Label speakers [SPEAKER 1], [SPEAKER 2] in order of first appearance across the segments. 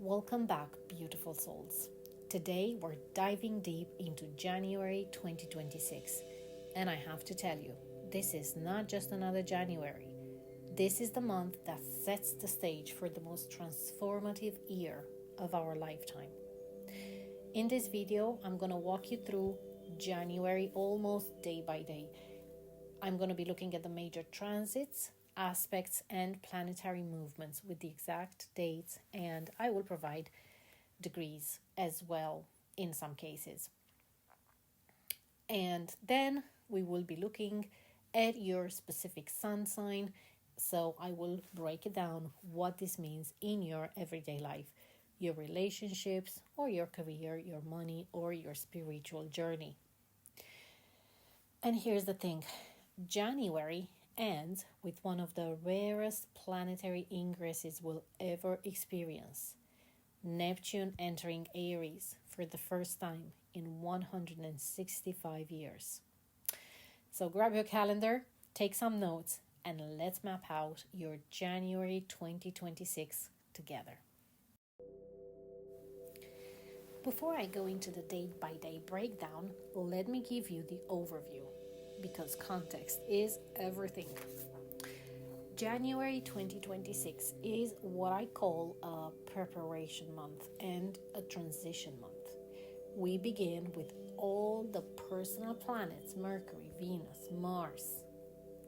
[SPEAKER 1] Welcome back, beautiful souls. Today we're diving deep into January 2026. And I have to tell you, this is not just another January. This is the month that sets the stage for the most transformative year of our lifetime. In this video, I'm going to walk you through January almost day by day. I'm going to be looking at the major transits, aspects, and planetary movements with the exact dates, and I will provide degrees as well in some cases. And then we will be looking at your specific sun sign, so I will break it down what this means in your everyday life, your relationships, or your career, your money, or your spiritual journey. And here's the thing. January ends with one of the rarest planetary ingresses we'll ever experience. Neptune entering Aries for the first time in 165 years. So grab your calendar, take some notes, and let's map out your January 2026 together. Before I go into the day-by-day breakdown, let me give you the overview, because context is everything. January 2026 is what I call a preparation month and a transition month. We begin with all the personal planets, Mercury, Venus, Mars,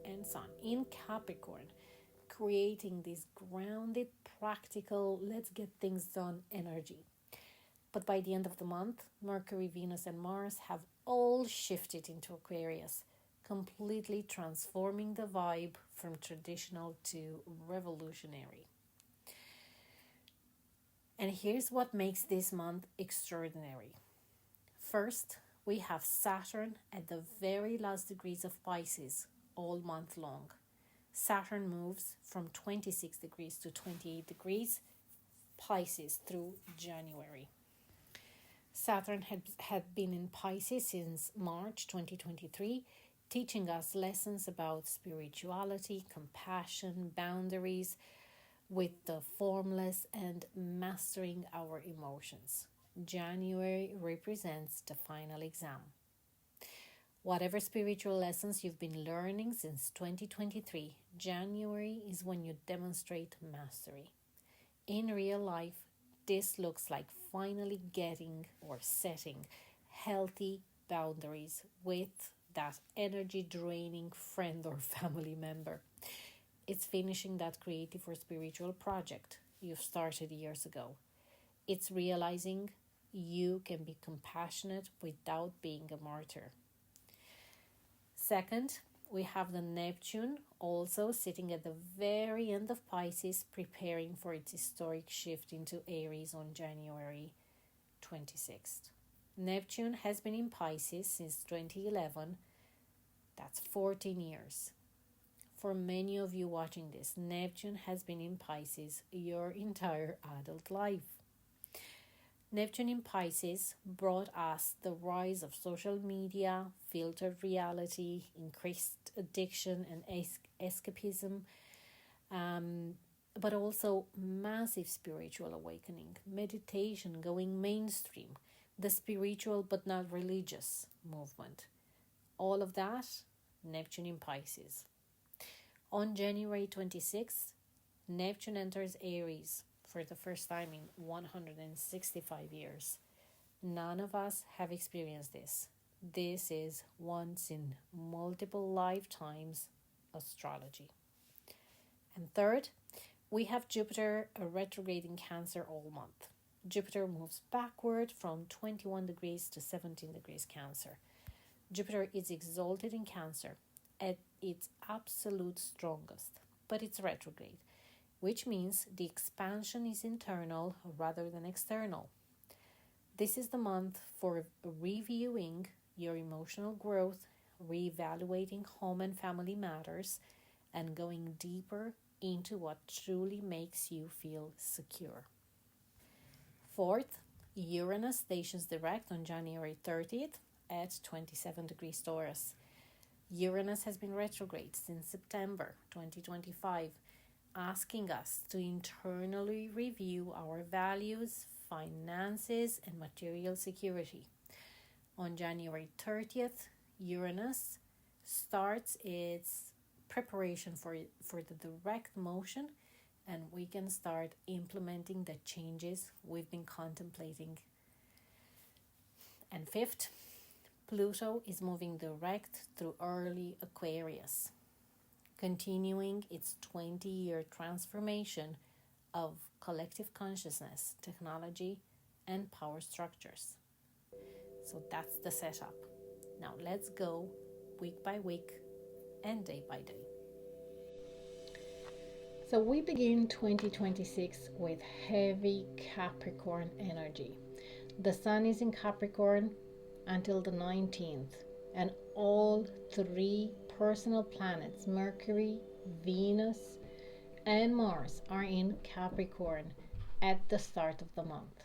[SPEAKER 1] and Sun in Capricorn, creating this grounded, practical, let's get things done energy. But by the end of the month, Mercury, Venus, and Mars have all shifted into Aquarius, completely transforming the vibe from traditional to revolutionary. And here's what makes this month extraordinary. First, we have Saturn at the very last degrees of Pisces all month long. Saturn moves from 26 degrees to 28 degrees Pisces through January. Saturn had been in Pisces since March 2023, teaching us lessons about spirituality, compassion, boundaries with the formless, and mastering our emotions. January represents the final exam. Whatever spiritual lessons you've been learning since 2023, January is when you demonstrate mastery. In real life, this looks like finally getting or setting healthy boundaries with that energy draining friend or family member. It's finishing that creative or spiritual project you've started years ago. It's realizing you can be compassionate without being a martyr. Second, we have the Neptune also sitting at the very end of Pisces, preparing for its historic shift into Aries on January 26th. Neptune has been in Pisces since 2011. That's 14 years. For many of you watching this, Neptune has been in Pisces your entire adult life. Neptune in Pisces brought us the rise of social media, filtered reality, increased addiction and escapism, but also massive spiritual awakening, meditation going mainstream, the spiritual but not religious movement. All of that, Neptune in Pisces. On January 26th, Neptune enters Aries for the first time in 165 years. None of us have experienced this. This is once in multiple lifetimes astrology. And third, we have Jupiter retrograde in Cancer all month. Jupiter moves backward from 21 degrees to 17 degrees Cancer. Jupiter is exalted in Cancer at its absolute strongest, but it's retrograde, which means the expansion is internal rather than external. This is the month for reviewing your emotional growth, reevaluating home and family matters, and going deeper into what truly makes you feel secure. Fourth, Uranus stations direct on January 30th at 27 degrees Taurus. Uranus has been retrograde since September 2025, asking us to internally review our values, finances, and material security. On January 30th, Uranus starts its preparation for the direct motion, and we can start implementing the changes we've been contemplating. And fifth, Pluto is moving direct through early Aquarius, continuing its 20-year transformation of collective consciousness, technology, and power structures. So that's the setup. Now let's go week by week and day by day. So we begin 2026 with heavy Capricorn energy. The Sun is in Capricorn until the 19th, and all three personal planets, Mercury, Venus, and Mars, are in Capricorn at the start of the month.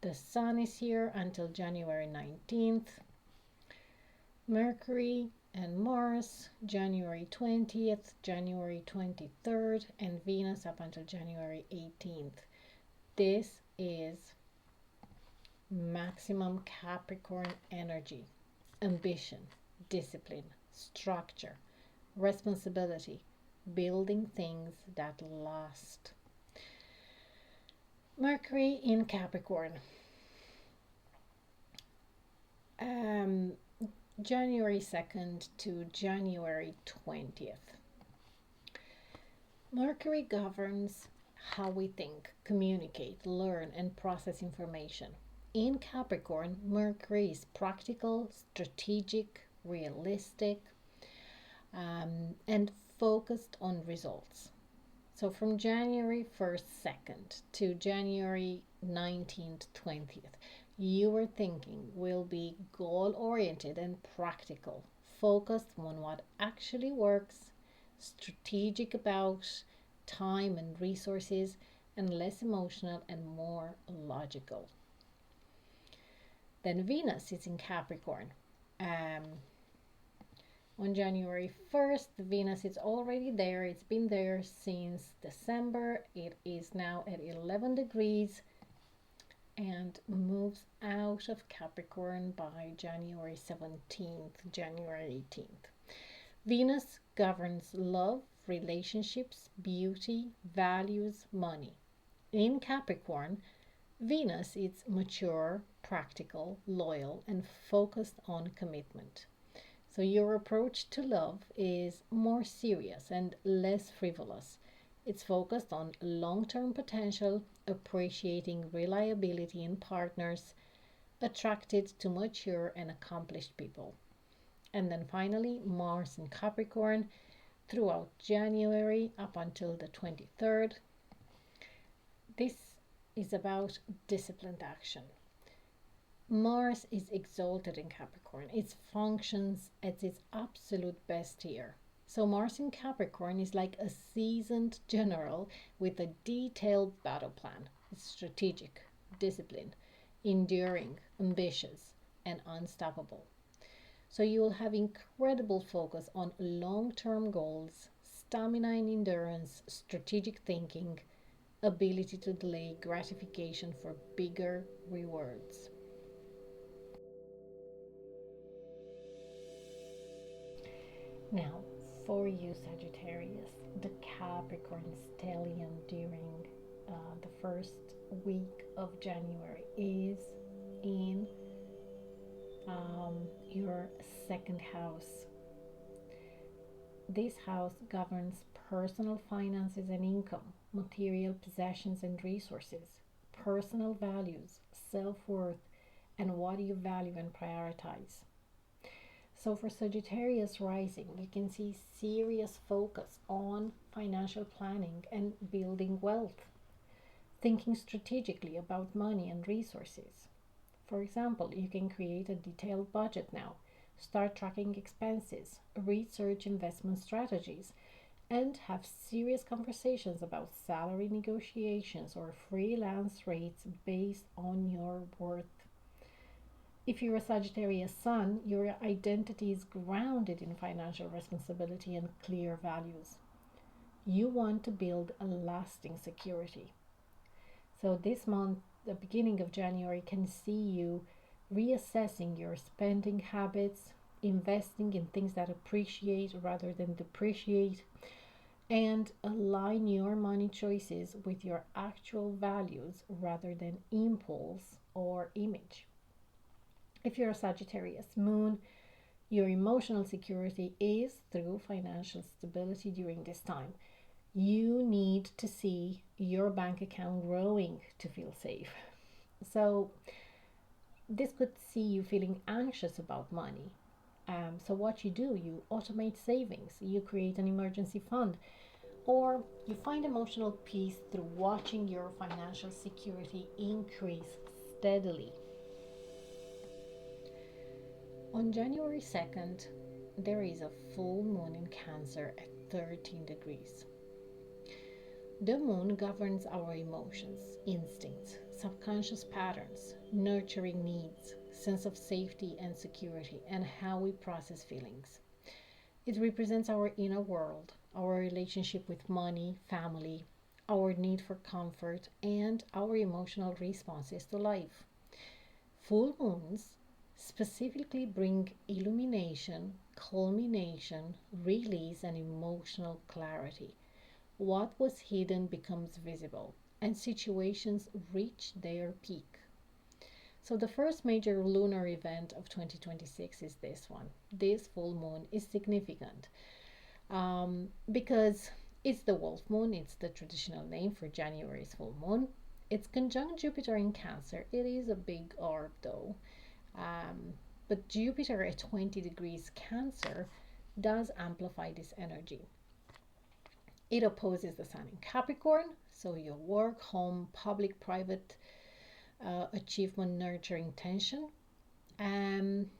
[SPEAKER 1] The Sun is here until January 19th. Mercury and Mars, January 20th, January 23rd, and Venus up until January 18th. This is maximum Capricorn energy, ambition, discipline, structure, responsibility, building things that last. Mercury in Capricorn. January 2nd to January 20th. Mercury governs how we think, communicate, learn, and process information. In Capricorn, Mercury is practical, strategic, realistic, and focused on results. So from January 1st, 2nd to January 19th, 20th, your thinking will be goal-oriented and practical, focused on what actually works, strategic about time and resources, and less emotional and more logical. Then Venus is in Capricorn. On January 1st, Venus is already there. It's been there since December. It is now at 11 degrees and moves out of Capricorn by January 17th, January 18th. Venus governs love, relationships, beauty, values, money. In Capricorn, Venus is mature, practical, loyal, and focused on commitment. So your approach to love is more serious and less frivolous. It's focused on long-term potential, appreciating reliability in partners, attracted to mature and accomplished people. And then finally, Mars in Capricorn throughout January up until the 23rd. This is about disciplined action. Mars is exalted in Capricorn. It functions at its absolute best here. So Mars in Capricorn is like a seasoned general with a detailed battle plan. It's strategic, disciplined, enduring, ambitious, and unstoppable. So you will have incredible focus on long-term goals, stamina and endurance, strategic thinking, ability to delay gratification for bigger rewards. Now, for you Sagittarius, the Capricorn Stellium during the first week of January is in your second house. This house governs personal finances and income, material possessions and resources, personal values, self-worth, and what you value and prioritize. So for Sagittarius rising, you can see serious focus on financial planning and building wealth, thinking strategically about money and resources. For example, you can create a detailed budget now, start tracking expenses, research investment strategies, and have serious conversations about salary negotiations or freelance rates based on your worth. If you're a Sagittarius sun, your identity is grounded in financial responsibility and clear values. You want to build a lasting security. So this month, the beginning of January, can see you reassessing your spending habits, investing in things that appreciate rather than depreciate, and align your money choices with your actual values rather than impulse or image. If you're a Sagittarius moon, your emotional security is through financial stability during this time. You need to see your bank account growing to feel safe. So, this could see you feeling anxious about money. So, what you do, you automate savings, you create an emergency fund, or you find emotional peace through watching your financial security increase steadily. On January 2nd, there is a full moon in Cancer at 13 degrees. The moon governs our emotions, instincts, subconscious patterns, nurturing needs, sense of safety and security, and how we process feelings. It represents our inner world, our relationship with money, family, our need for comfort, and our emotional responses to life. Full moons specifically bring illumination, culmination, release, and emotional clarity. What was hidden becomes visible, and situations reach their peak. So, the first major lunar event of 2026 is this one. This full moon is significant because it's the wolf moon, it's the traditional name for January's full moon. It's conjunct Jupiter in Cancer. It is a big orb though. But Jupiter at 20 degrees Cancer does amplify this energy. It opposes the Sun in Capricorn, so your work, home, public, private achievement, nurturing tension. Um,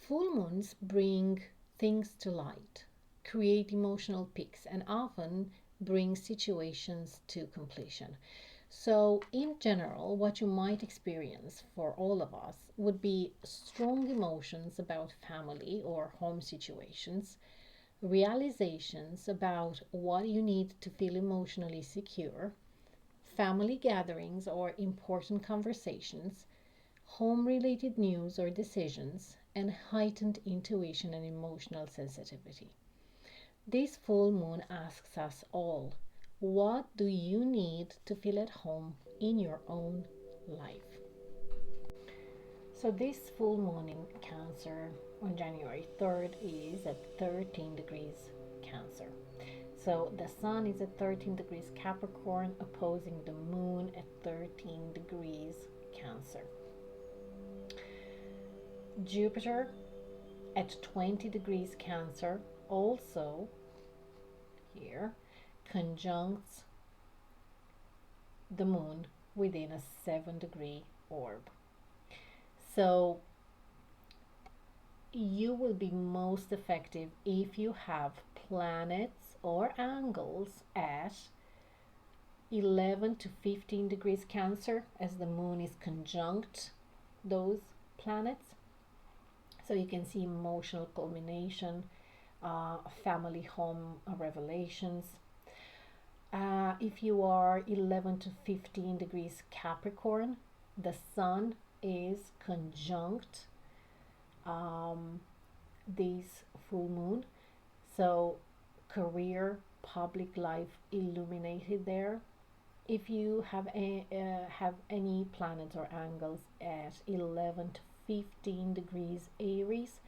[SPEAKER 1] Full moons bring things to light, create emotional peaks, and often bring situations to completion. So, in general, what you might experience for all of us would be strong emotions about family or home situations, realizations about what you need to feel emotionally secure, family gatherings or important conversations, home related news or decisions, and heightened intuition and emotional sensitivity. This full moon asks us all, what do you need to feel at home in your own life? So, this full moon in Cancer on January 3rd is at 13 degrees Cancer. So, the Sun is at 13 degrees Capricorn, opposing the Moon at 13 degrees Cancer. Jupiter at 20 degrees Cancer, also here, conjuncts the Moon within a 7-degree orb. So you will be most effective if you have planets or angles at 11 to 15 degrees Cancer, as the Moon is conjunct those planets. So you can see emotional culmination, family home revelations. If you are 11 to 15 degrees Capricorn, the Sun is conjunct this full moon. So, career, public life illuminated there. If you have any planets or angles at 11 to 15 degrees Aries,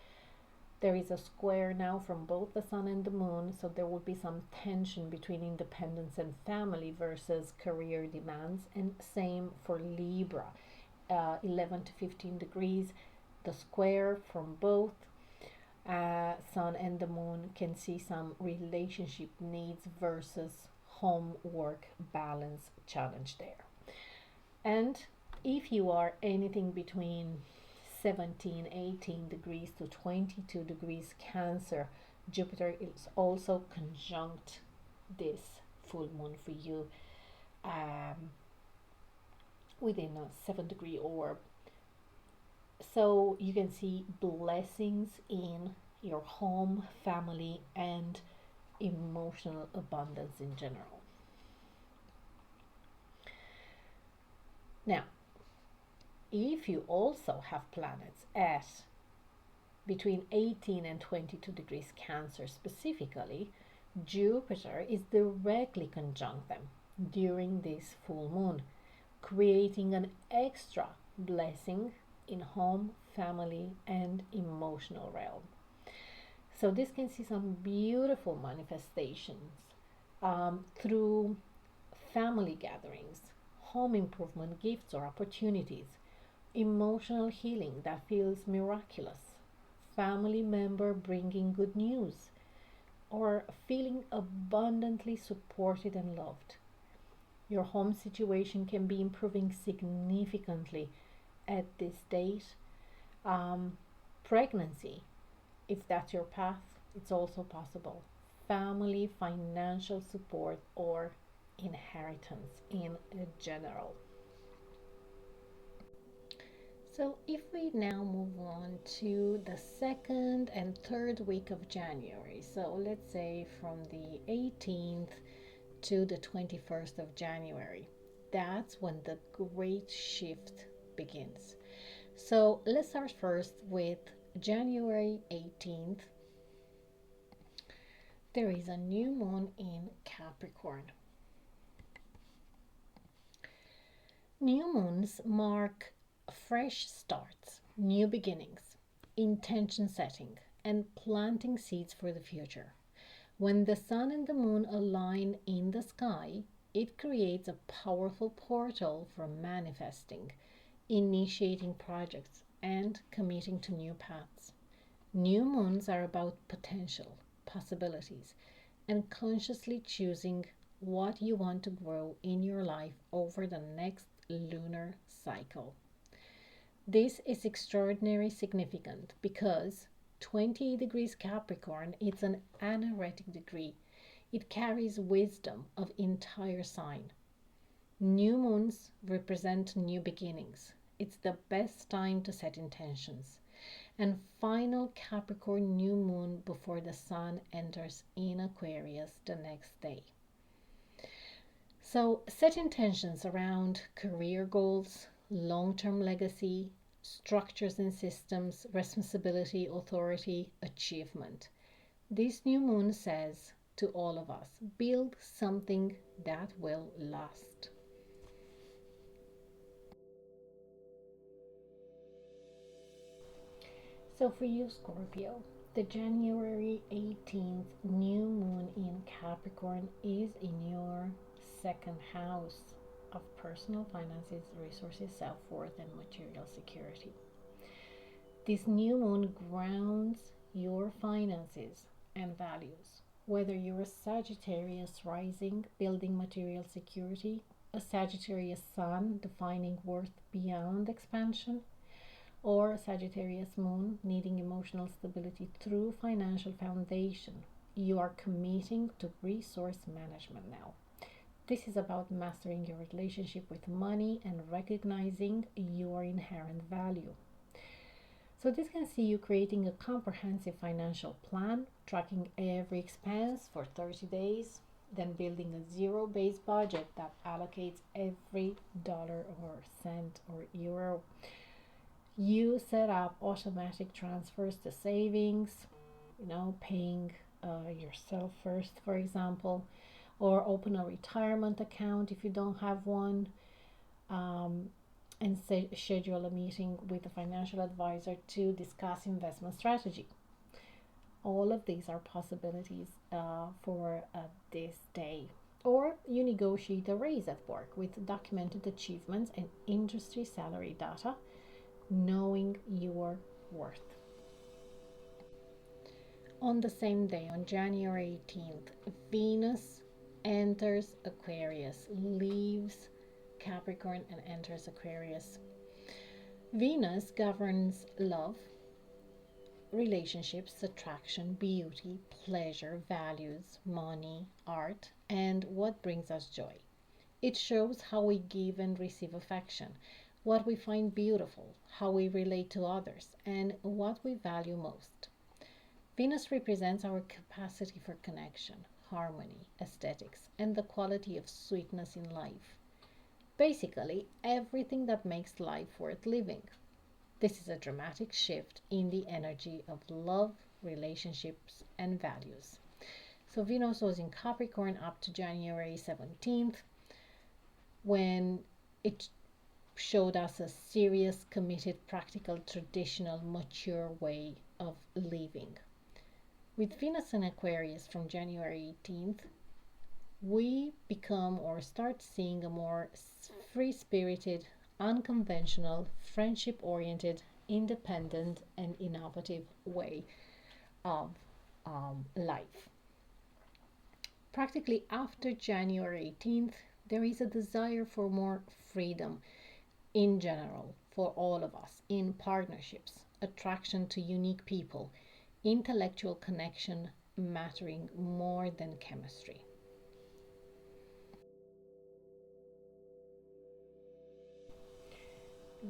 [SPEAKER 1] there is a square now from both the Sun and the Moon, so there will be some tension between independence and family versus career demands, and same for Libra. 11 to 15 degrees, the square from both Sun and the Moon can see some relationship needs versus home work balance challenge there. And if you are anything between 17, 18 degrees to 22 degrees Cancer, Jupiter is also conjunct this full moon for you within a 7-degree orb. So you can see blessings in your home, family, and emotional abundance in general. Now, if you also have planets at between 18 and 22 degrees Cancer specifically, Jupiter is directly conjunct them during this full moon, creating an extra blessing in home, family, and emotional realm. So this can see some beautiful manifestations through family gatherings, home improvement gifts or opportunities, emotional healing that feels miraculous, family member bringing good news, or feeling abundantly supported and loved. Your home situation can be improving significantly at this date. Pregnancy, if that's your path, it's also possible. Family, financial support, or inheritance in general. So, if we now move on to the second and third week of January, so let's say from the 18th to the 21st of January, that's when the great shift begins. So, let's start first with January 18th. There is a new moon in Capricorn. New moons mark fresh starts, new beginnings, intention setting, and planting seeds for the future. When the sun and the moon align in the sky, it creates a powerful portal for manifesting, initiating projects, and committing to new paths. New moons are about potential, possibilities, and consciously choosing what you want to grow in your life over the next lunar cycle. This is extraordinarily significant because 20 degrees Capricorn is an anaretic degree. It carries wisdom of entire sign. New moons represent new beginnings. It's the best time to set intentions. And final Capricorn new moon before the sun enters in Aquarius the next day. So set intentions around career goals, long-term legacy, structures and systems, responsibility, authority, achievement. This new moon says to all of us, build something that will last. So for you, Scorpio, the January 18th new moon in Capricorn is in your second house of personal finances, resources, self-worth, and material security. This new moon grounds your finances and values. Whether you're a Sagittarius rising, building material security, a Sagittarius sun, defining worth beyond expansion, or Sagittarius moon, needing emotional stability through financial foundation, you are committing to resource management now. This is about mastering your relationship with money and recognizing your inherent value. So this can see you creating a comprehensive financial plan, tracking every expense for 30 days, then building a zero-based budget that allocates every dollar or cent or euro. You set up automatic transfers to savings, paying yourself first, for example, or open a retirement account if you don't have one, and schedule a meeting with a financial advisor to discuss investment strategy. All of these are possibilities for this day. Or you negotiate a raise at work with documented achievements and industry salary data, knowing your worth. On the same day, on January 18th, Venus enters Aquarius, leaves Capricorn and enters Aquarius. Venus governs love, relationships, attraction, beauty, pleasure, values, money, art, and what brings us joy. It shows how we give and receive affection, what we find beautiful, how we relate to others, and what we value most. Venus represents our capacity for connection, harmony, aesthetics, and the quality of sweetness in life. Basically, everything that makes life worth living. This is a dramatic shift in the energy of love, relationships, and values. So Venus was in Capricorn up to January 17th, when it showed us a serious, committed, practical, traditional, mature way of living. With Venus in Aquarius from January 18th, we become or start seeing a more free spirited, unconventional, friendship oriented, independent, and innovative way of life. Practically after January 18th, there is a desire for more freedom in general for all of us in partnerships, attraction to unique people, intellectual connection mattering more than chemistry.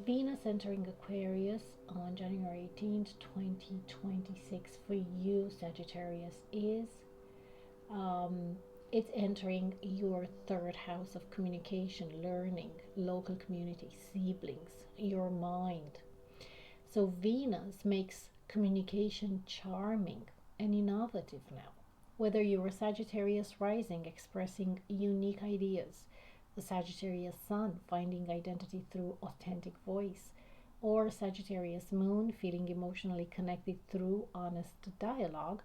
[SPEAKER 1] Venus entering Aquarius on January 18th, 2026 for you, Sagittarius, is it's entering your third house of communication, learning, local community, siblings, your mind. So Venus makes communication charming and innovative now. Whether you're a Sagittarius rising expressing unique ideas, a Sagittarius sun finding identity through authentic voice, or Sagittarius moon feeling emotionally connected through honest dialogue,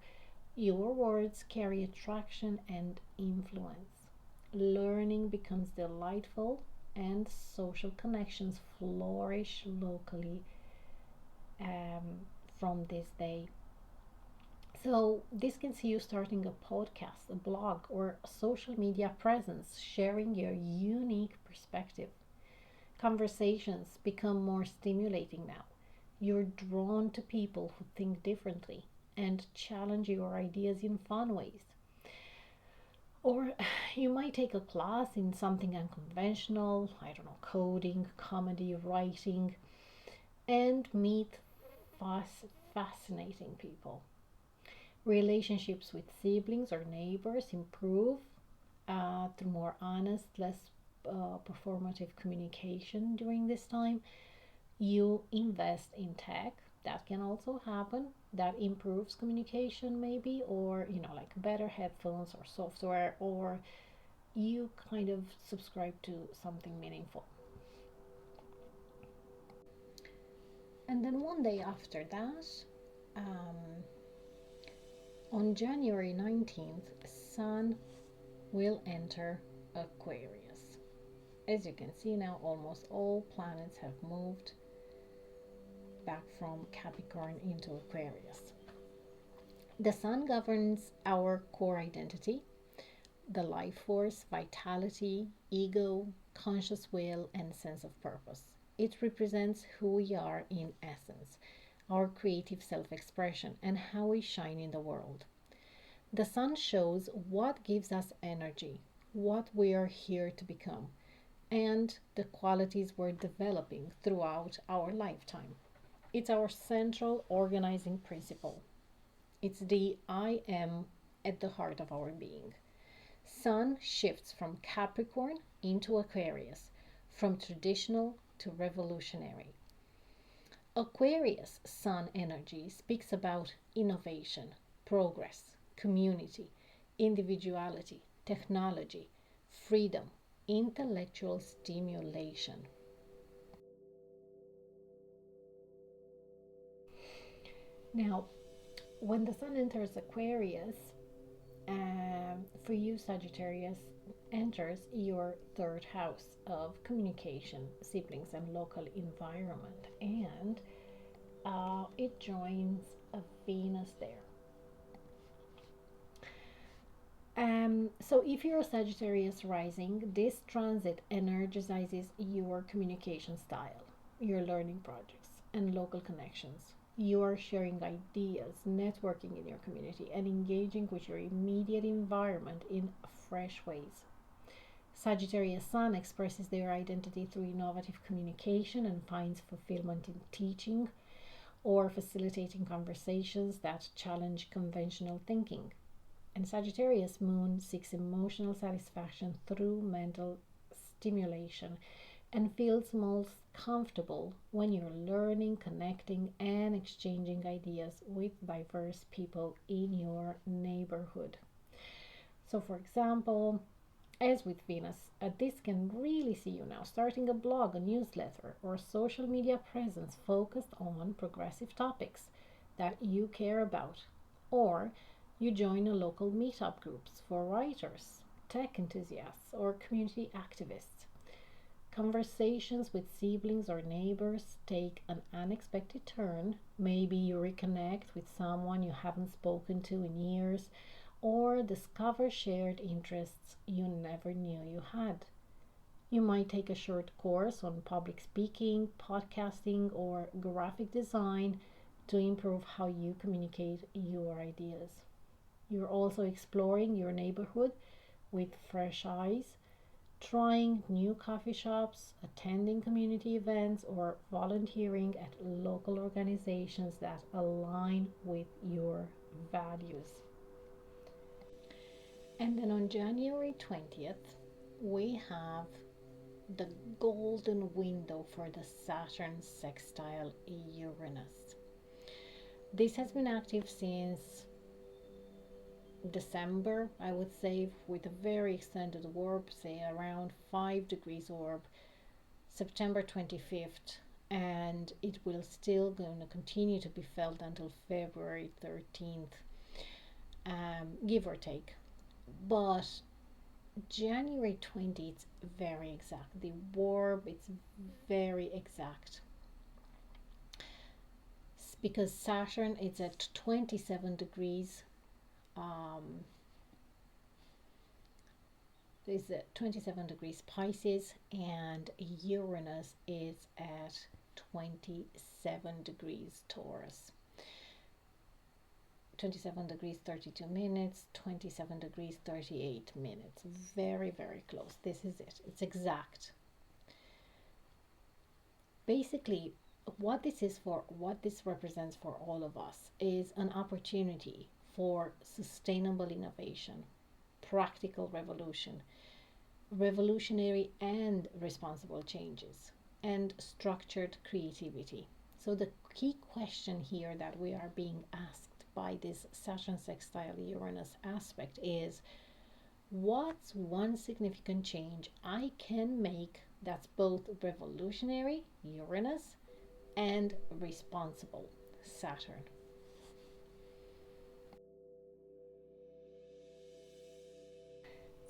[SPEAKER 1] your words carry attraction and influence. Learning becomes delightful and social connections flourish locally from this day. So, this can see you starting a podcast, a blog, or a social media presence, sharing your unique perspective. Conversations become more stimulating now. You're drawn to people who think differently and challenge your ideas in fun ways. Or you might take a class in something unconventional, I don't know, coding, comedy, writing, and meet fascinating people. Relationships with siblings or neighbors improve through more honest, less performative communication during this time. You invest in tech, that can also happen, that improves communication maybe, or like better headphones or software, or you kind of subscribe to something meaningful. And then one day after that, um, on January 19th, Sun will enter Aquarius. As you can see now, almost all planets have moved back from Capricorn into Aquarius. The Sun governs our core identity, the life force, vitality, ego, conscious will, and sense of purpose. It represents who we are in essence, our creative self expression, and how we shine in the world. The Sun shows what gives us energy, what we are here to become, and the qualities we're developing throughout our lifetime. It's our central organizing principle. It's the I am at the heart of our being. Sun shifts from Capricorn into Aquarius, from traditional to revolutionary. Aquarius Sun energy speaks about innovation, progress, community, individuality, technology, freedom, intellectual stimulation. Now, when the Sun enters Aquarius, for you, Sagittarius, enters your third house of communication, siblings, and local environment, and it joins a Venus there. So if you're a Sagittarius rising, this transit energizes your communication style, your learning projects, and local connections. You are sharing ideas, networking in your community, and engaging with your immediate environment in fresh ways. Sagittarius Sun expresses their identity through innovative communication and finds fulfillment in teaching or facilitating conversations that challenge conventional thinking. And Sagittarius moon seeks emotional satisfaction through mental stimulation and feels most comfortable when you're learning, connecting, and exchanging ideas with diverse people in your neighborhood. So, for example, as with Venus, this can really see you now starting a blog, a newsletter, or social media presence focused on progressive topics that you care about, or you join a local meetup groups for writers, tech enthusiasts, or community activists. Conversations with siblings or neighbors take an unexpected turn. Maybe you reconnect with someone you haven't spoken to in years, or discover shared interests you never knew you had. You might take a short course on public speaking, podcasting, or graphic design to improve how you communicate your ideas. You're also exploring your neighborhood with fresh eyes, trying new coffee shops, attending community events, or volunteering at local organizations that align with your values. And then on January 20th, we have the golden window for the Saturn Sextile Uranus. This has been active since December, I would say, with a very extended orb, say around 5 degrees orb, September 25th, and it will still going to continue to be felt until February 13th, give or take. But January 20th, it's very exact. The orb, it's very exact. Because Saturn is at 27 degrees. Is at 27 degrees Pisces, and Uranus is at 27 degrees Taurus. 27 degrees 32 minutes, 27 degrees 38 minutes. Very, very close. This is it. It's exact. Basically, what this represents for all of us is an opportunity for sustainable innovation, practical revolutionary and responsible changes, and structured creativity. So the key question here that we are being asked by this Saturn Sextile Uranus aspect is, what's one significant change I can make that's both revolutionary, Uranus, and responsible, Saturn?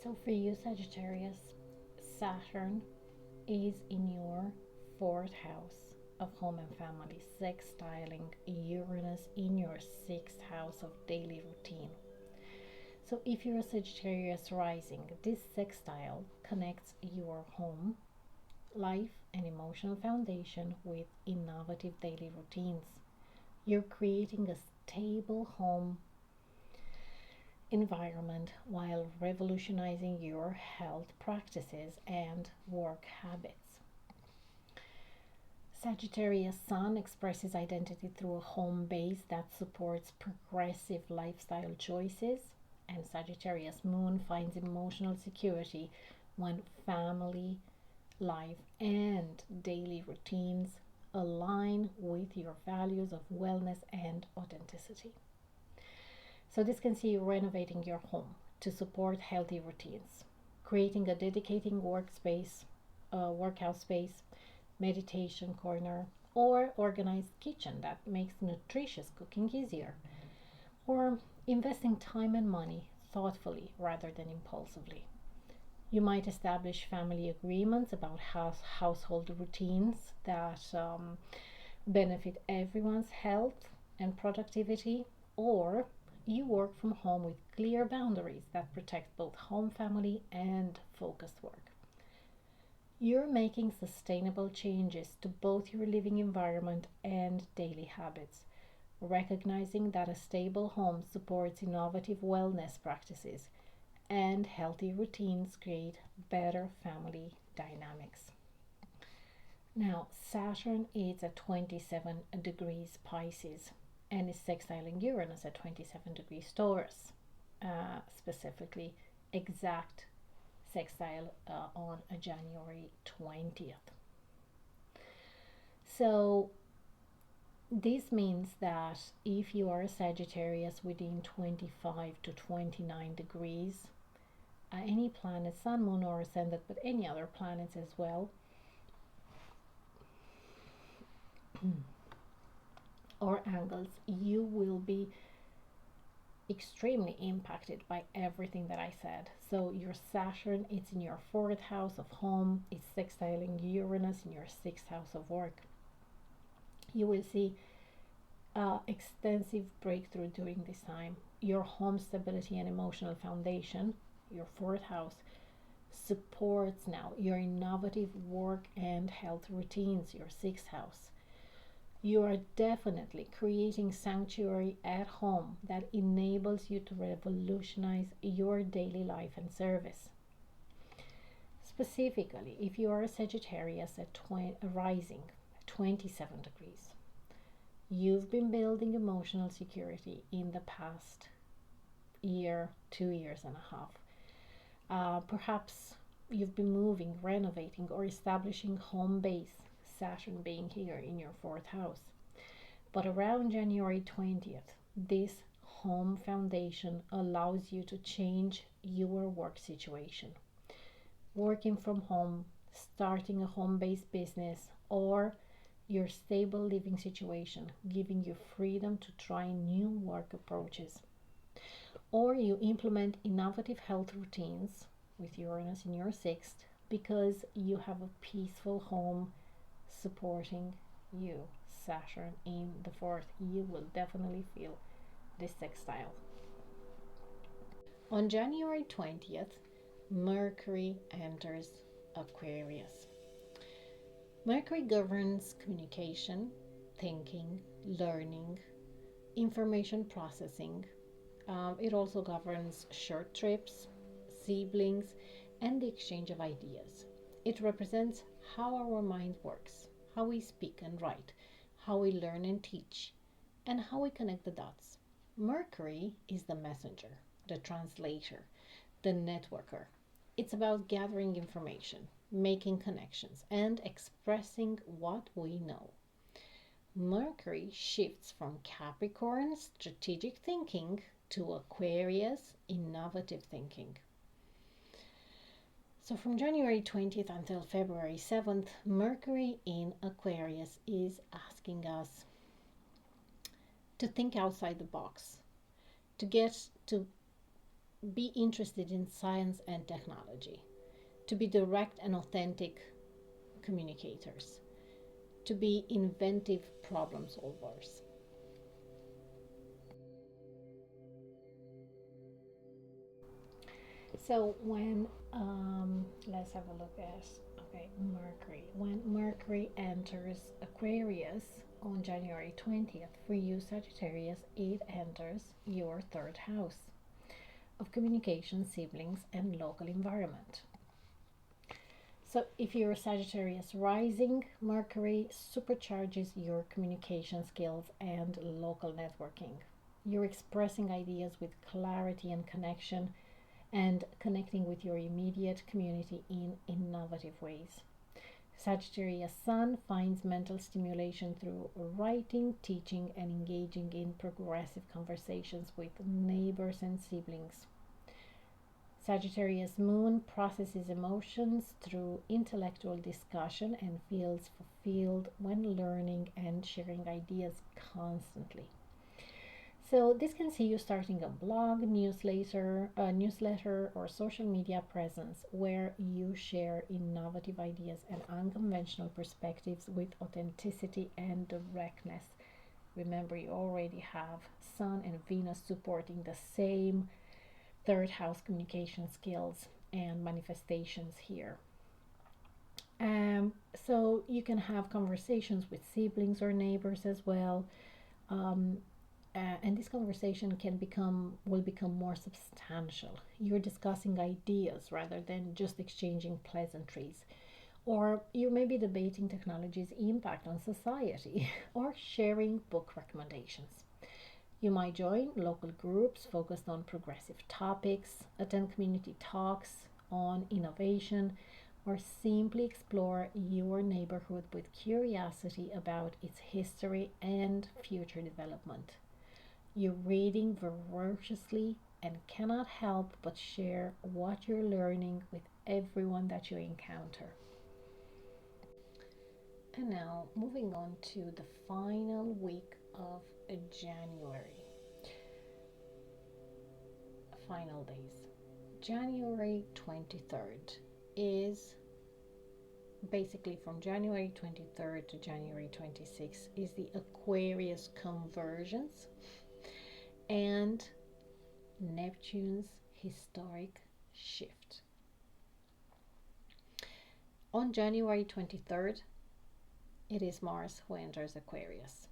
[SPEAKER 1] So for you, Sagittarius, Saturn is in your fourth house of home and family, sextiling Uranus in your sixth house of daily routine. So if you're a Sagittarius rising, this sextile connects your home, life, and emotional foundation with innovative daily routines. You're creating a stable home environment while revolutionizing your health practices and work habits. Sagittarius Sun expresses identity through a home base that supports progressive lifestyle choices, and Sagittarius Moon finds emotional security when family, life, and daily routines align with your values of wellness and authenticity. So this can see you renovating your home to support healthy routines, creating a dedicated workspace, workout space, meditation corner, or organized kitchen that makes nutritious cooking easier, or investing time and money thoughtfully rather than impulsively. You might establish family agreements about household routines that benefit everyone's health and productivity, or you work from home with clear boundaries that protect both home, family, and focused work. You're making sustainable changes to both your living environment and daily habits, recognizing that a stable home supports innovative wellness practices and healthy routines create better family dynamics. Now, Saturn is at 27 degrees Pisces and is sextiling Uranus at 27 degrees Taurus, specifically exact sextile on January 20th. So this means that if you are a Sagittarius within 25 to 29 degrees, any planet, Sun, Moon, or Ascendant, but any other planets as well, or angles, you will be extremely impacted by everything that I said. So your Saturn, it's in your 4th house of home, it's sextiling Uranus in your 6th house of work. You will see extensive breakthrough during this time. Your home stability and emotional foundation, your 4th house, supports now your innovative work and health routines, your 6th house. You are definitely creating sanctuary at home that enables you to revolutionize your daily life and service. Specifically, if you are a Sagittarius at rising at 27 degrees, you've been building emotional security in the past year, 2 years and a half. Perhaps you've been moving, renovating, or establishing home base, Saturn being here in your 4th house. But around January 20th, this home foundation allows you to change your work situation. Working from home, starting a home-based business, or your stable living situation, giving you freedom to try new work approaches. Or you implement innovative health routines with Uranus in your 6th because you have a peaceful home supporting you. Saturn in the 4th, you will definitely feel this sextile. On January 20th, Mercury enters Aquarius. Mercury governs communication, thinking, learning, information processing. It also governs short trips, siblings, and the exchange of ideas. It represents how our mind works, how we speak and write, how we learn and teach, and how we connect the dots. Mercury is the messenger, the translator, the networker. It's about gathering information, making connections, and expressing what we know. Mercury shifts from Capricorn strategic thinking to Aquarius innovative thinking. So from January 20th until February 7th, Mercury in Aquarius is asking us to think outside the box, to be interested in science and technology, to be direct and authentic communicators, to be inventive problem solvers. So when let's have a look at Mercury. When Mercury enters Aquarius on January 20th, for you Sagittarius, it enters your 3rd house of communication, siblings, and local environment. So if you're a Sagittarius rising, Mercury supercharges your communication skills and local networking. You're expressing ideas with clarity and connection, and connecting with your immediate community in innovative ways. Sagittarius Sun finds mental stimulation through writing, teaching, and engaging in progressive conversations with neighbors and siblings. Sagittarius Moon processes emotions through intellectual discussion and feels fulfilled when learning and sharing ideas constantly. So this can see you starting a blog, newsletter, or social media presence where you share innovative ideas and unconventional perspectives with authenticity and directness. Remember, you already have Sun and Venus supporting the same 3rd house communication skills and manifestations here. So you can have conversations with siblings or neighbors as well. And this conversation will become more substantial. You're discussing ideas rather than just exchanging pleasantries. Or you may be debating technology's impact on society or sharing book recommendations. You might join local groups focused on progressive topics, attend community talks on innovation, or simply explore your neighborhood with curiosity about its history and future development. You're reading voraciously and cannot help but share what you're learning with everyone that you encounter. And now, moving on to the final week of January. Final days. January 23rd is basically from January 23rd to January 26th is the Aquarius conversions and Neptune's historic shift. On January 23rd, it is Mars who enters Aquarius.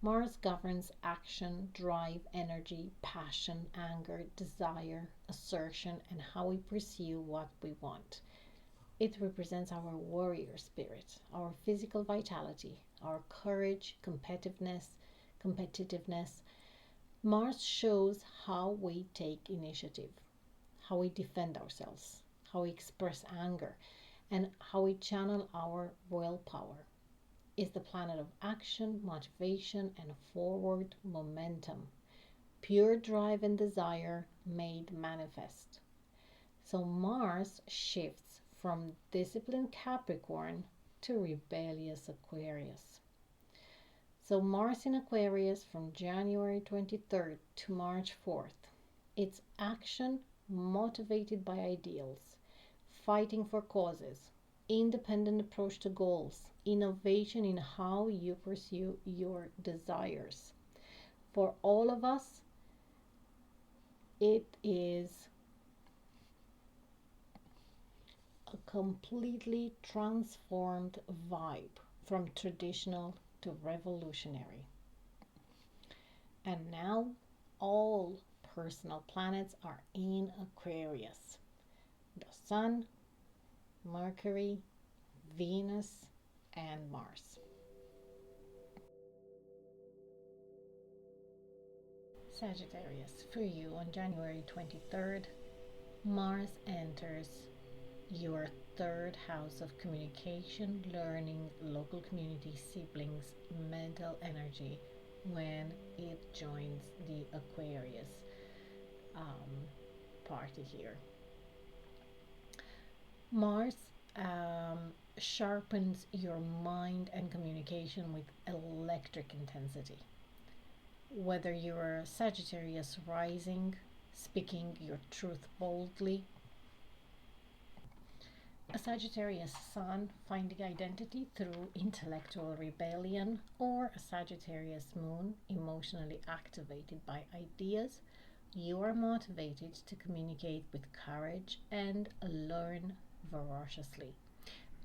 [SPEAKER 1] Mars governs action, drive, energy, passion, anger, desire, assertion, and how we pursue what we want. It represents our warrior spirit, our physical vitality, our courage, competitiveness. Mars shows how we take initiative, how we defend ourselves, how we express anger, and how we channel our willpower. Is the planet of action, motivation, and forward momentum. Pure drive and desire made manifest. So Mars shifts from disciplined Capricorn to rebellious Aquarius. So Mars in Aquarius from January 23rd to March 4th. It's action motivated by ideals, fighting for causes, independent approach to goals, innovation in how you pursue your desires. For all of us, it is a completely transformed vibe from traditional to revolutionary. And now all personal planets are in Aquarius. The Sun, Mercury, Venus, and Mars. Sagittarius, for you on January 23rd, Mars enters your third house of communication, learning, local community, siblings, mental energy when it joins the Aquarius party here. Mars sharpens your mind and communication with electric intensity. Whether you're a Sagittarius rising, speaking your truth boldly, a Sagittarius sun finding identity through intellectual rebellion, or a Sagittarius moon emotionally activated by ideas, you are motivated to communicate with courage and learn voraciously.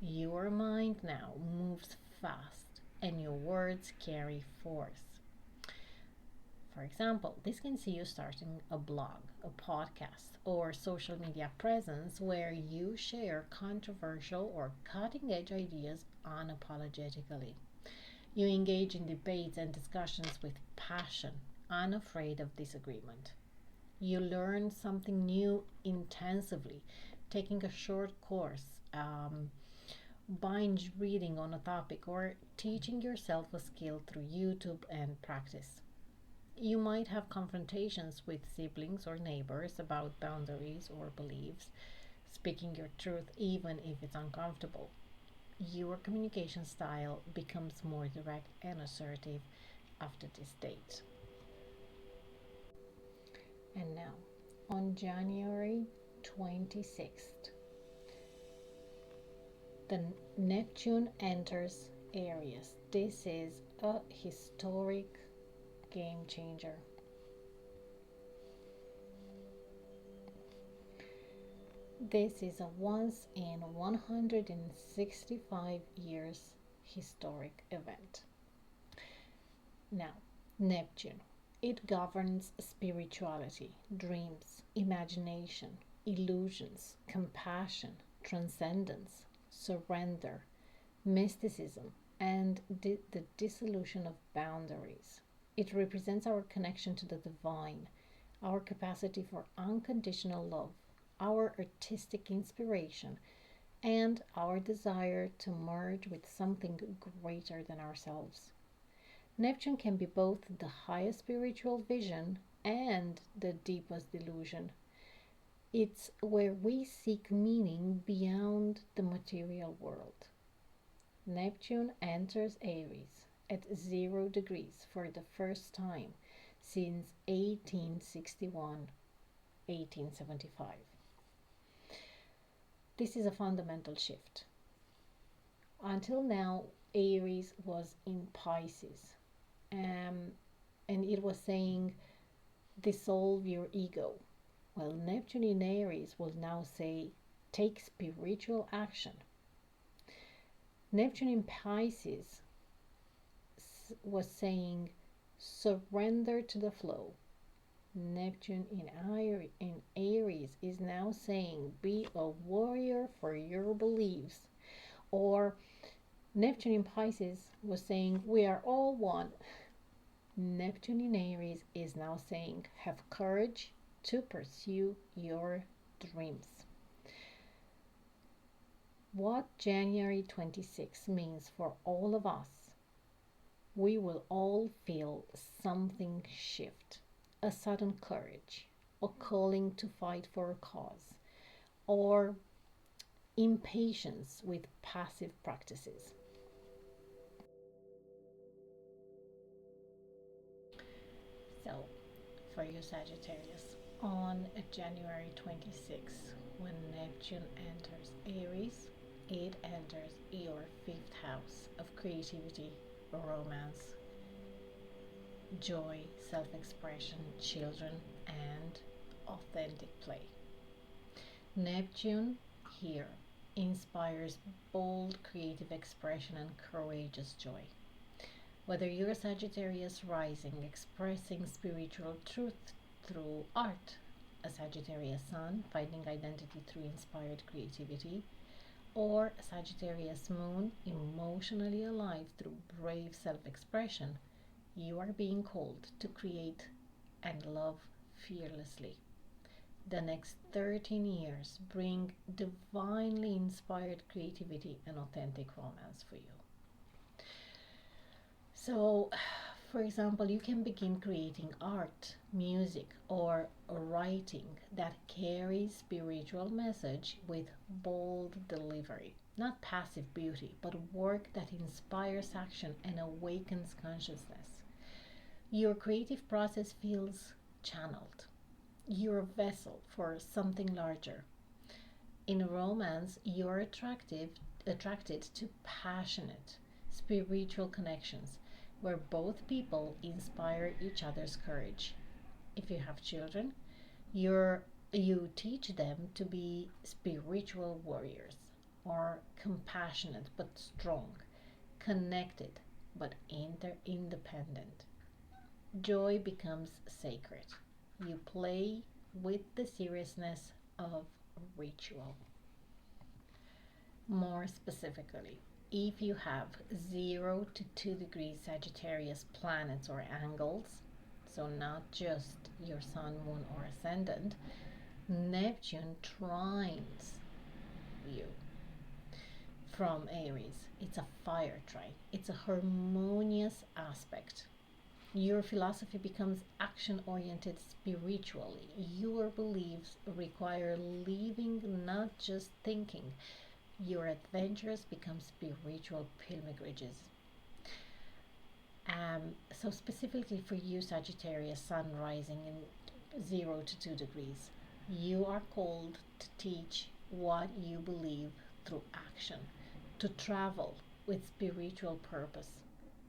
[SPEAKER 1] Your mind now moves fast and your words carry force. For example, this can see you starting a blog, a podcast, or social media presence where you share controversial or cutting edge ideas unapologetically. You engage in debates and discussions with passion, unafraid of disagreement. You learn something new intensively, taking a short course, binge reading on a topic, or teaching yourself a skill through YouTube and practice. You might have confrontations with siblings or neighbors about boundaries or beliefs, speaking your truth even if it's uncomfortable. Your communication style becomes more direct and assertive after this date. And now, on January 26th, the Neptune enters Aries. This is a historic game changer. This is a once in 165 years historic event. Now, Neptune. It governs spirituality, dreams, imagination, illusions, compassion, transcendence, surrender, mysticism, and the dissolution of boundaries. It represents our connection to the divine, our capacity for unconditional love, our artistic inspiration, and our desire to merge with something greater than ourselves. Neptune can be both the highest spiritual vision and the deepest delusion. It's where we seek meaning beyond the material world. Neptune enters Aries at 0 degrees for the first time since 1861 1875. This is a fundamental shift. Until now, Aries was in Pisces, and it was saying dissolve your ego. Well, Neptune in Aries will now say take spiritual action. Neptune in Pisces was saying surrender to the flow. Neptune in Aries is now saying be a warrior for your beliefs. Or Neptune in Pisces was saying we are all one. Neptune in Aries is now saying have courage to pursue your dreams. What January 26 means for all of us, we will all feel something shift, a sudden courage, a calling to fight for a cause, or impatience with passive practices. So, for you Sagittarius, on January 26th, when Neptune enters Aries, it enters your fifth house of creativity, romance, joy, self-expression, children, and authentic play. Neptune here inspires bold creative expression and courageous joy. Whether you're a Sagittarius rising expressing spiritual truth through art, a Sagittarius sun finding identity through inspired creativity, or a Sagittarius moon emotionally alive through brave self-expression, you are being called to create and love fearlessly. The next 13 years bring divinely inspired creativity and authentic romance for you. So, for example, you can begin creating art, music, or writing that carries spiritual message with bold delivery. Not passive beauty, but work that inspires action and awakens consciousness. Your creative process feels channeled. You're a vessel for something larger. In romance, you're attracted to passionate, spiritual connections where both people inspire each other's courage. If you have children, you teach them to be spiritual warriors, or compassionate but strong, connected but independent. Joy becomes sacred. You play with the seriousness of ritual. More specifically, if you have 0 to 2 degrees Sagittarius planets or angles, so not just your sun, moon, or ascendant, Neptune trines you from Aries. It's a fire trine. It's a harmonious aspect. Your philosophy becomes action oriented spiritually. Your beliefs require living, not just thinking. Your adventures become spiritual pilgrimages. So, specifically for you, Sagittarius, Sun rising in 0 to 2 degrees, you are called to teach what you believe through action, to travel with spiritual purpose,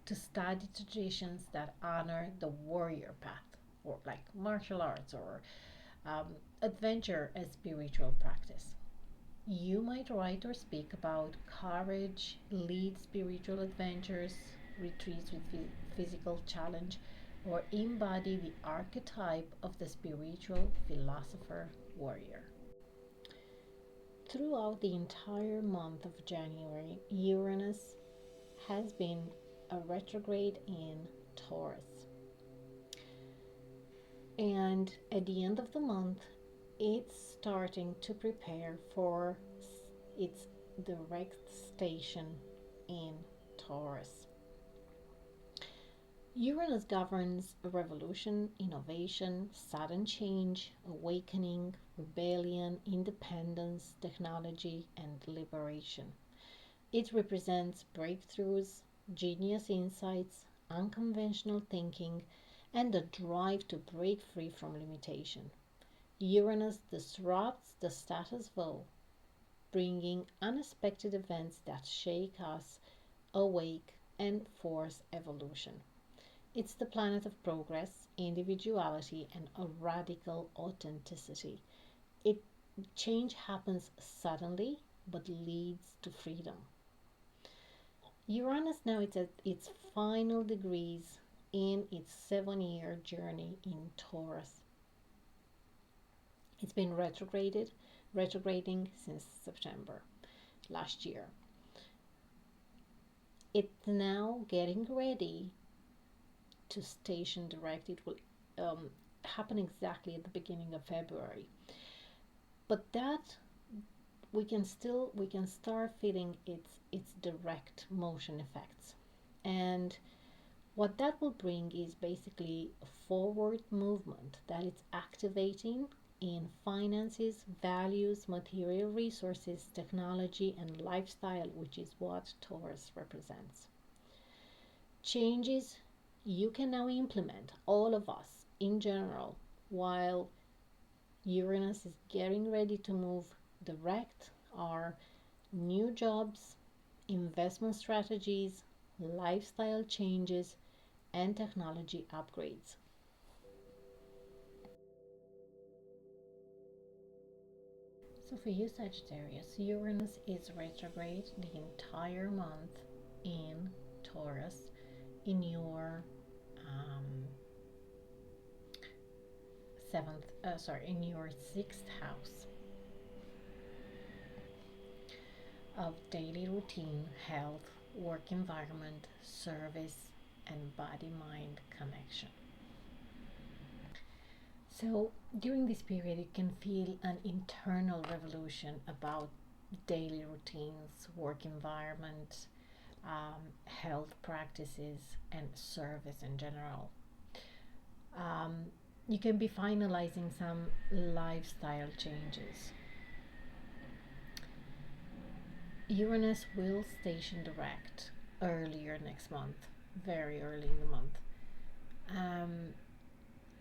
[SPEAKER 1] to study traditions that honor the warrior path, or like martial arts or adventure as spiritual practice. You might write or speak about courage, lead spiritual adventures, retreats with physical challenge, or embody the archetype of the spiritual philosopher warrior. Throughout the entire month of January, Uranus has been a retrograde in Taurus. And at the end of the month, it's starting to prepare for its direct station in Taurus. Uranus governs revolution, innovation, sudden change, awakening, rebellion, independence, technology, and liberation. It represents breakthroughs, genius insights, unconventional thinking, and the drive to break free from limitation. Uranus disrupts the status quo, bringing unexpected events that shake us awake and force evolution. It's the planet of progress, individuality, and a radical authenticity. It change happens suddenly but leads to freedom. Uranus now is at its final degrees in its 7-year journey in Taurus. It's been retrograding since September last year. It's now getting ready to station direct. It will happen exactly at the beginning of February. But that we can start feeling its direct motion effects. And what that will bring is basically a forward movement that it's activating in finances, values, material resources, technology, and lifestyle, which is what Taurus represents. Changes you can now implement, all of us in general, while Uranus is getting ready to move direct, are new jobs, investment strategies, lifestyle changes, and technology upgrades. So for you, Sagittarius, Uranus is retrograde the entire month in Taurus, in your in your sixth house of daily routine, health, work environment, service, and body mind connection. So during this period, you can feel an internal revolution about daily routines, work environment, health practices, and service in general. You can be finalizing some lifestyle changes. Uranus will station direct earlier next month, very early in the month.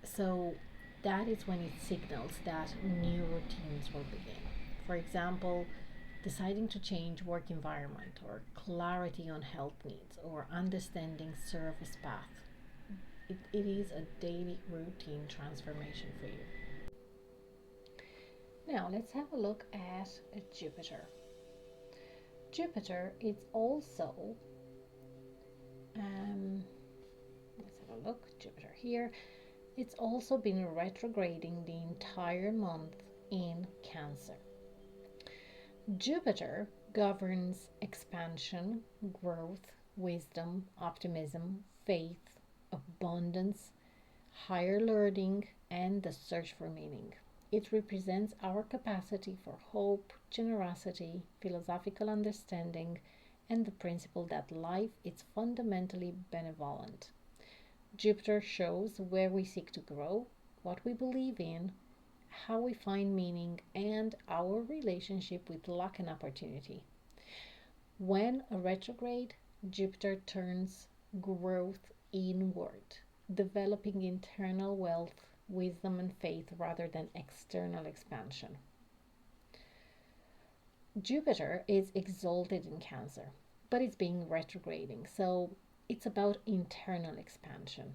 [SPEAKER 1] So that is when it signals that new routines will begin. For example, deciding to change work environment, or clarity on health needs, or understanding service path. It is a daily routine transformation for you. Now let's have a look at Jupiter. Jupiter is also, let's have a look, Jupiter here. It's also been retrograding the entire month in Cancer. Jupiter governs expansion, growth, wisdom, optimism, faith, abundance, higher learning, and the search for meaning. It represents our capacity for hope, generosity, philosophical understanding, and the principle that life is fundamentally benevolent. Jupiter shows where we seek to grow, what we believe in, how we find meaning, and our relationship with luck and opportunity. When a retrograde, Jupiter turns growth inward, developing internal wealth, wisdom, and faith rather than external expansion. Jupiter is exalted in Cancer, but it's being retrograding, so it's about internal expansion.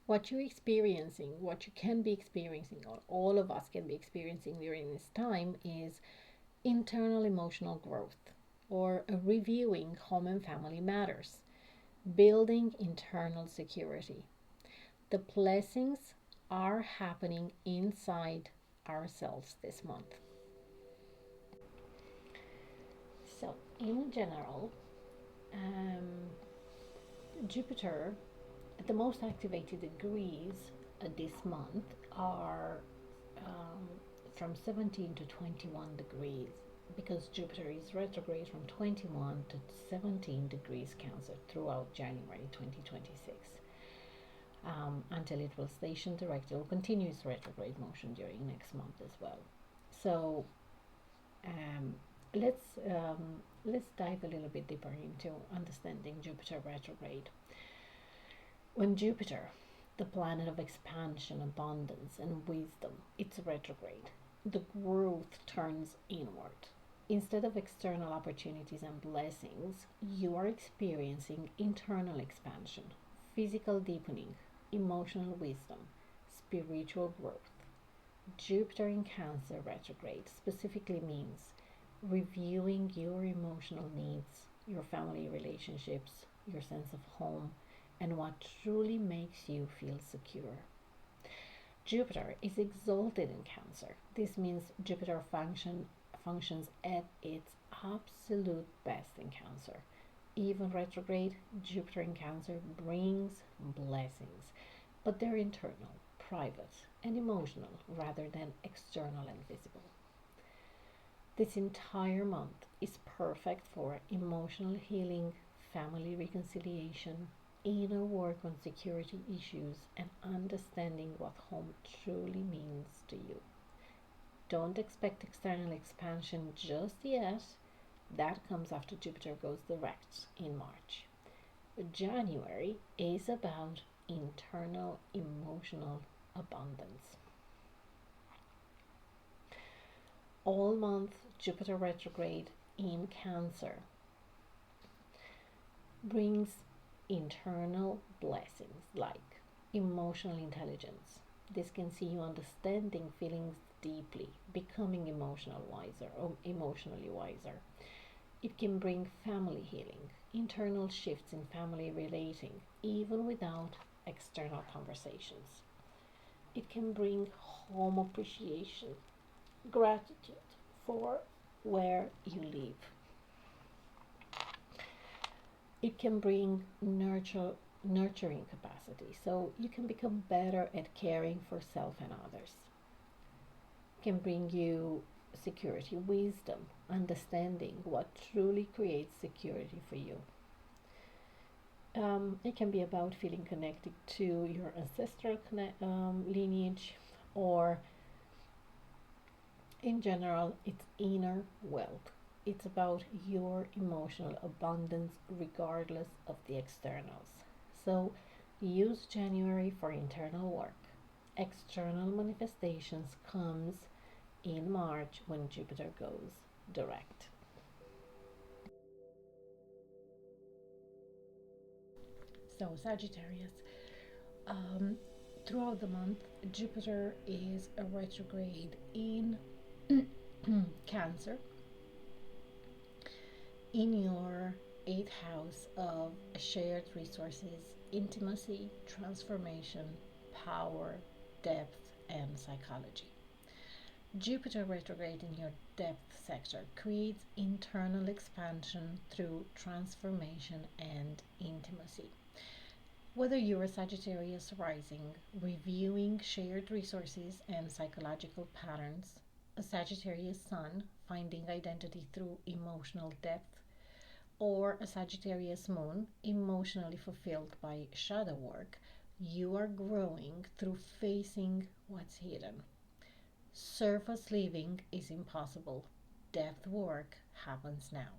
[SPEAKER 1] What you're experiencing, what you can be experiencing, or all of us can be experiencing during this time, is internal emotional growth, or reviewing home and family matters, building internal security. The blessings are happening inside ourselves this month. So, in general, um, Jupiter, the most activated degrees this month are um, from 17 to 21 degrees, because Jupiter is retrograde from 21 to 17 degrees Cancer throughout January 2026, until it will station direct. It will continue its retrograde motion during next month as well. So um, let's let's dive a little bit deeper into understanding Jupiter retrograde. When Jupiter, the planet of expansion, abundance, and wisdom, it's retrograde, the growth turns inward. Instead of external opportunities and blessings, you are experiencing internal expansion, physical deepening, emotional wisdom, spiritual growth. Jupiter in Cancer retrograde specifically means reviewing your emotional needs, your family relationships, your sense of home, and what truly makes you feel secure. Jupiter is exalted in Cancer. This means Jupiter functions at its absolute best in Cancer. Even retrograde, Jupiter in Cancer brings blessings, but they're internal, private, and emotional rather than external and visible. This entire month is perfect for emotional healing, family reconciliation, inner work on security issues, and understanding what home truly means to you. Don't expect external expansion just yet. That comes after Jupiter goes direct in March. January is about internal emotional abundance. All month Jupiter retrograde in Cancer brings internal blessings like emotional intelligence. This can see you understanding feelings deeply, becoming emotionally wiser. It can bring family healing, internal shifts in family relating, even without external conversations. It can bring home appreciation, gratitude for where you live. It can bring nurturing capacity, so you can become better at caring for self and others. It can bring you security, wisdom, understanding what truly creates security for you. It can be about feeling connected to your ancestral lineage, or in general, it's inner wealth. It's about your emotional abundance regardless of the externals. So use January for internal work. External manifestations comes in March when Jupiter goes direct. So Sagittarius, um, throughout the month, Jupiter is a retrograde in Cancer, in your eighth house of shared resources, intimacy, transformation, power, depth, and psychology. Jupiter retrograde in your depth sector creates internal expansion through transformation and intimacy. Whether you're a Sagittarius rising, reviewing shared resources and psychological patterns, a Sagittarius sun, finding identity through emotional depth, or a Sagittarius moon, emotionally fulfilled by shadow work, you are growing through facing what's hidden. Surface living is impossible. Depth work happens now.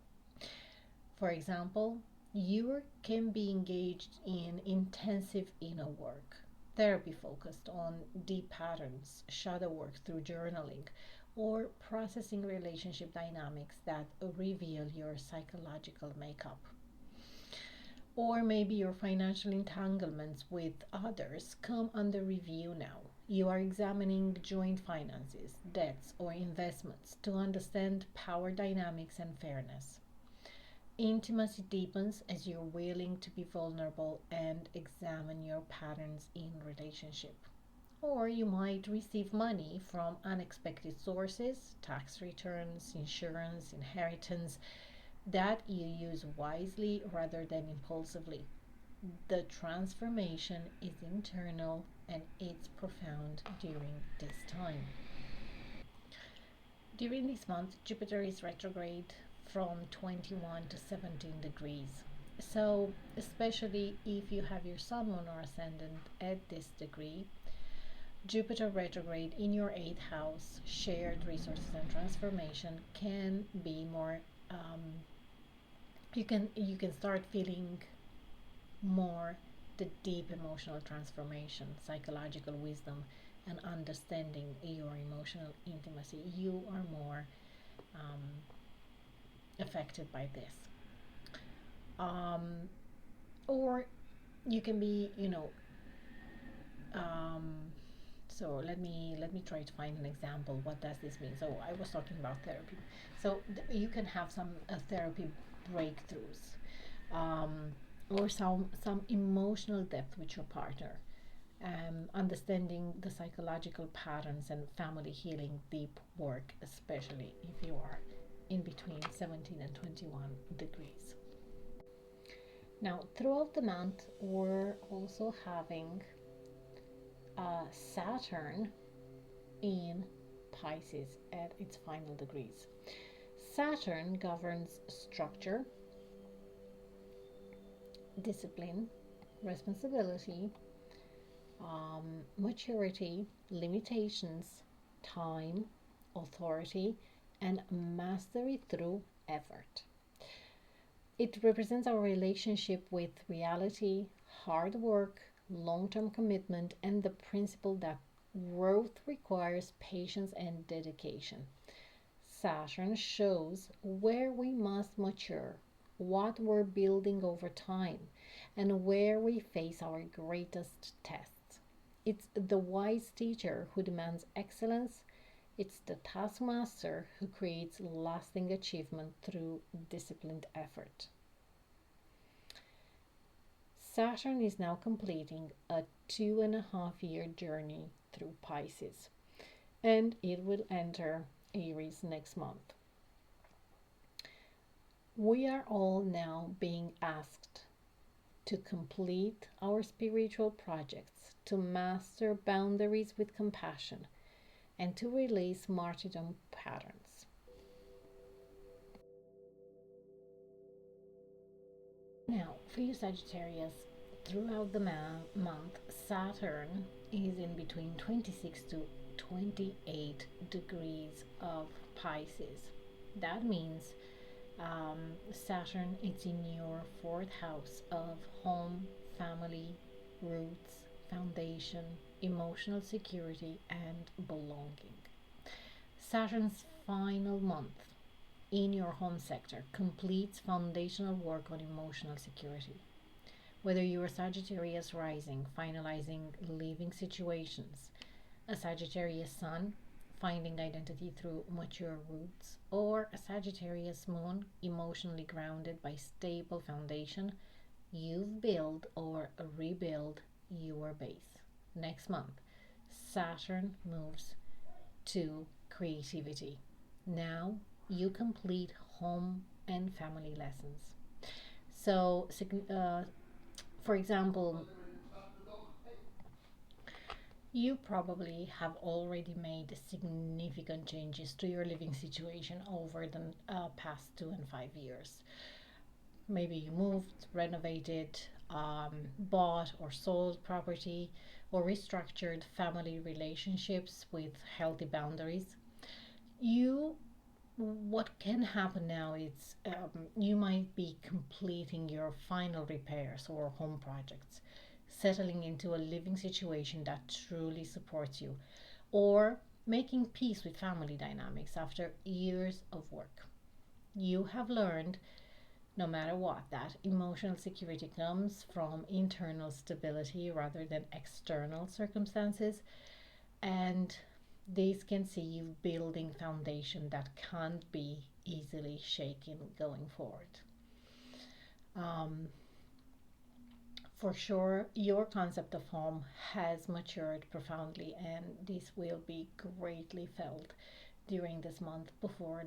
[SPEAKER 1] For example, you can be engaged in intensive inner work, therapy focused on deep patterns, shadow work through journaling, or processing relationship dynamics that reveal your psychological makeup. Or maybe your financial entanglements with others come under review now. You are examining joint finances, debts, or investments to understand power dynamics and fairness. Intimacy deepens as you're willing to be vulnerable and examine your patterns in relationship. Or you might receive money from unexpected sources, tax returns, insurance, inheritance, that you use wisely rather than impulsively. The transformation is internal and it's profound during this time. During this month, Jupiter is retrograde from 21 to 17 degrees. So, especially if you have your Sun, Moon, or Ascendant at this degree, Jupiter retrograde in your 8th house, shared resources and transformation, can be more. You can start feeling more the deep emotional transformation, psychological wisdom, and understanding your emotional intimacy. You are more um, affected by this. Um, or you can be, um, so let me try to find an example. What does this mean? So I was talking about therapy. So you can have some therapy breakthroughs, um, or some emotional depth with your partner, understanding the psychological patterns and family healing deep work, especially if you are in between 17 and 21 degrees. Now, throughout the month, we're also having Saturn in Pisces at its final degrees. Saturn governs structure, discipline, responsibility, maturity, limitations, time, authority, and mastery through effort. It represents our relationship with reality, hard work, long term commitment, and the principle that growth requires patience and dedication. Saturn shows where we must mature, what we're building over time, and where we face our greatest tests. It's the wise teacher who demands excellence. It's the taskmaster who creates lasting achievement through disciplined effort. Saturn is now completing a 2.5 year journey through Pisces, and it will enter Aries next month. We are all now being asked to complete our spiritual projects, to master boundaries with compassion, and to release martyrdom patterns. Now, for you Sagittarius, throughout the month, Saturn is in between 26 to 28 degrees of Pisces. That means Saturn is in your 4th house of home, family, roots, foundation, emotional security, and belonging. Saturn's final month in your home sector completes foundational work on emotional security. Whether you are Sagittarius rising, finalizing living situations, a Sagittarius sun, finding identity through mature roots, or a Sagittarius moon, emotionally grounded by stable foundation, you've built or rebuild your base. Next month, Saturn moves to creativity. Now you complete home and family lessons. So, for example, you probably have already made significant changes to your living situation over the past 2 and 5 years. Maybe you moved, renovated, bought or sold property, or restructured family relationships with healthy boundaries. You What can happen now is you might be completing your final repairs or home projects, settling into a living situation that truly supports you, or making peace with family dynamics after years of work. You have learned, no matter what, that emotional security comes from internal stability rather than external circumstances, and these can see you building foundation that can't be easily shaken going forward. Um, for sure, your concept of home has matured profoundly, and this will be greatly felt during this month before